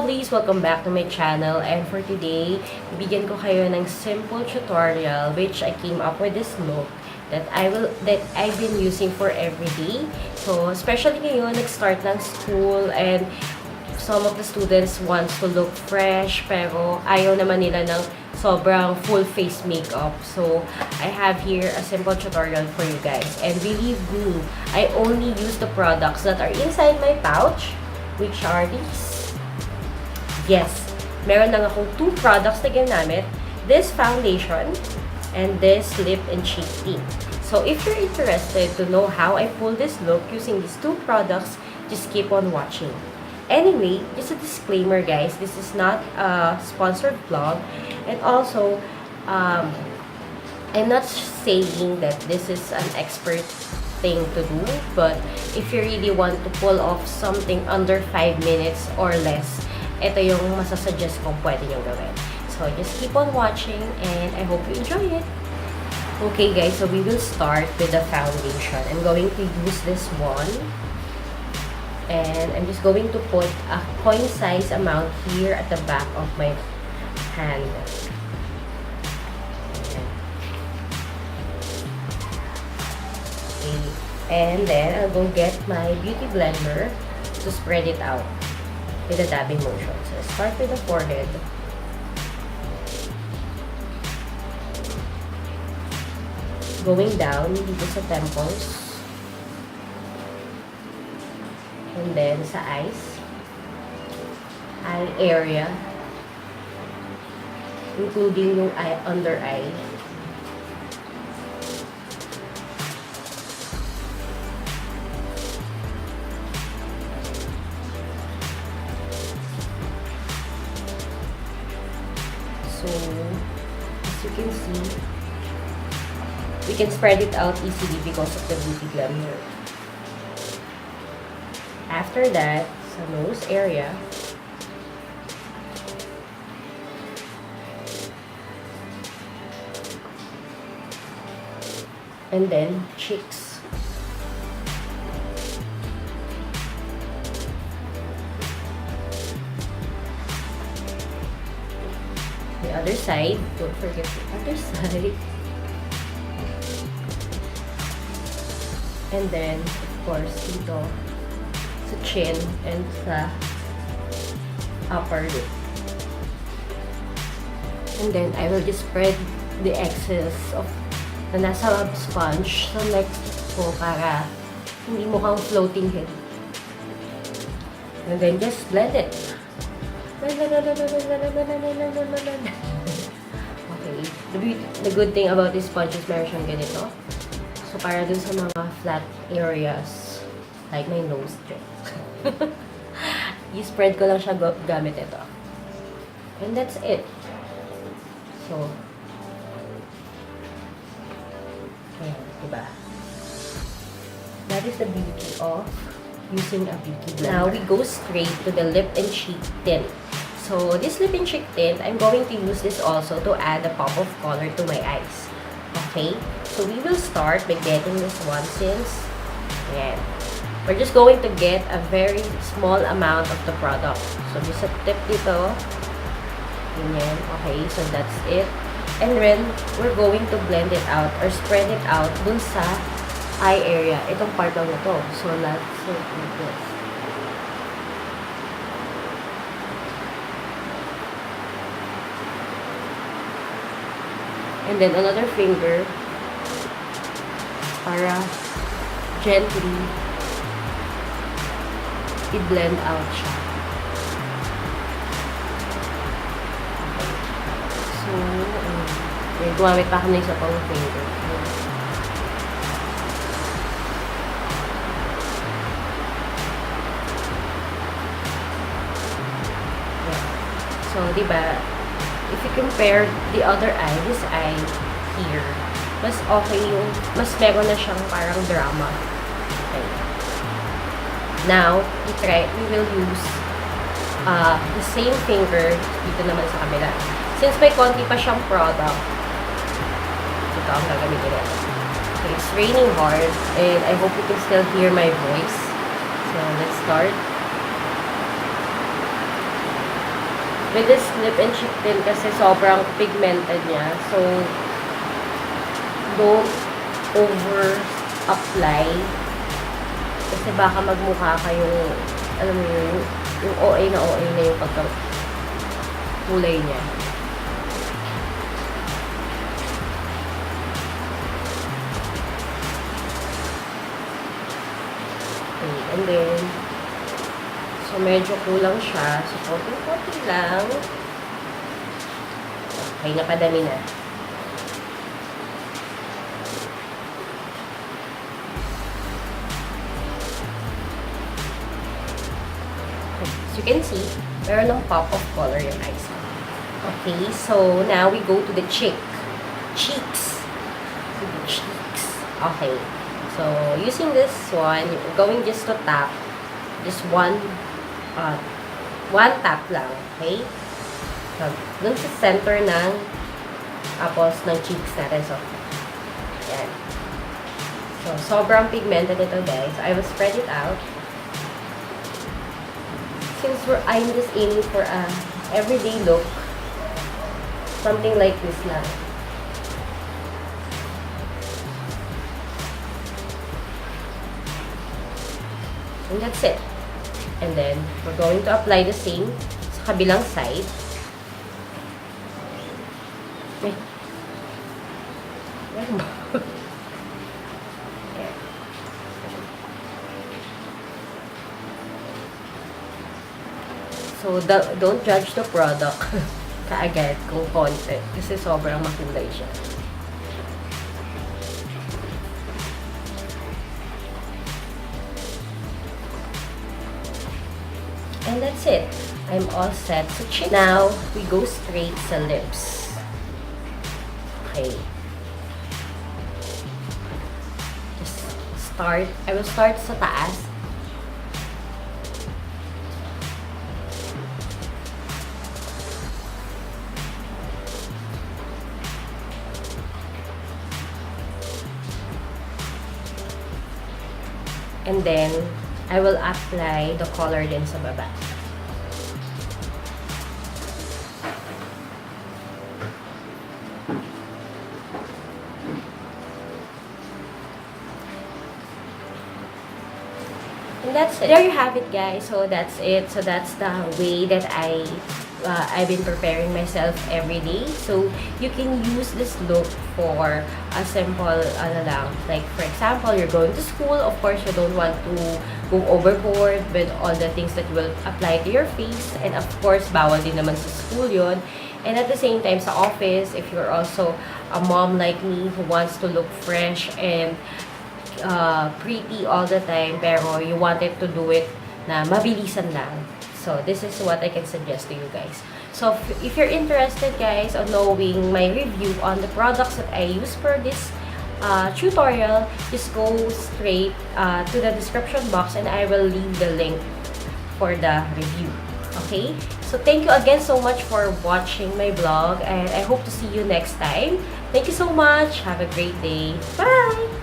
lovelies! Welcome back to my channel, and for today, bibigyan ko kayo ng simple tutorial which I came up with this look that I've been using for every day. So, especially ngayon, nag-start ng school and some of the students wants to look fresh pero ayaw naman nila ng sobrang full face makeup. So, I have here a simple tutorial for you guys. And believe me, I only use the products that are inside my pouch, which are these. Yes, meron lang akong 2 products na ginamit. This foundation and this lip and cheek tint. So, if you're interested to know how I pull this look using these 2 products, just keep on watching. Anyway, just a disclaimer guys, this is not a sponsored vlog. And also, I'm not saying that this is an expert thing to do. But if you really want to pull off something under 5 minutes or less, ito yung masasuggest kong pwede nyo gawin. So, just keep on watching and I hope you enjoy it. Okay guys, so we will start with the foundation. I'm going to use this one. And I'm just going to put a coin size amount here at the back of my hand. Okay. And then I'll go get my beauty blender to spread it out with a dabbing motion. So start with the forehead. Going down dito sa temples. And then sa eyes. Eye area. Including yung eye, under eye. So, as you can see, we can spread it out easily because of the beauty blender. After that, sa nose area, and then cheeks. The other side, don't forget the other side. And then, of course, dito sa chin and sa upper lip. And then, I will just spread the excess of na nasa sponge sa next ko para hindi mukhang floating head. And then, just blend it. Okay. The good thing about this sponge is meron siyang ganito. So, para dun sa mga flat areas, like my nose strip. I-spread ko lang siya gamit ito. And that's it. So, ayan, diba? That is the beauty of using a beauty blender. Now, we go straight to the lip and cheek tint. So, this lip and cheek tint, I'm going to use this also to add a pop of color to my eyes. Okay? So, we will start by getting this one since, ayan. We're just going to get a very small amount of the product. So, just a tip dito. Ganyan. Okay, so that's it. And then, we're going to blend it out or spread it out dun sa eye area. Itong part lang ito. So, let's do this. And then, another finger para gently i-blend out siya. So, gumamit pa ako ng isa pang finger. Yeah. So, diba, if you compare the other eye, this eye here, mas okay yung, mas meron na siyang parang drama. Okay. Now, we will use the same finger dito naman sa kabila. Since may konti pa siyang product, ito ang gagamitin natin. Okay, it's raining hard and I hope you can still hear my voice. So, let's start. With this lip and cheek tint kasi sobrang pigmented niya. So, don't over-apply. Kasi baka magmukha kayong, alam mo yun, yung OA na yung pagka-kulay niya. Okay, and then, so medyo kulang siya. So, konti-konti lang. Okay, napadami na. As you can see, meron ng pop of color yung eyes. Okay, so now we go to the cheeks. To the cheeks. Okay. So, using this one, you're going just to tap. Just one tap lang. Okay? So, dun sa center ng apples ng cheeks natin. So, yan. So, sobrang pigmented ito, guys. I will spread it out. Since I'm just aiming for a everyday look, something like this lang. And that's it. And then, we're going to apply the same sa kabilang side. Okay. So, don't judge the product kaagad kung konti. Kasi sobrang makulay siya. And that's it. I'm all set to cheek. Now, we go straight sa lips. Okay. Just start. I will start sa taas. And then, I will apply the color din sa baba. And that's it. There you have it, guys. So that's it. So that's the way that I've been preparing myself every day. So you can use this look for a simple, like for example, you're going to school. Of course, you don't want to go overboard with all the things that will apply to your face. And of course, bawal din naman sa school yun. And at the same time, sa office, if you're also a mom like me who wants to look fresh and pretty all the time, pero you wanted to do it na mabilisan lang. So, this is what I can suggest to you guys. So, if you're interested, guys, on knowing my review on the products that I use for this tutorial, just go straight to the description box and I will leave the link for the review. Okay? So, thank you again so much for watching my vlog and I hope to see you next time. Thank you so much. Have a great day. Bye!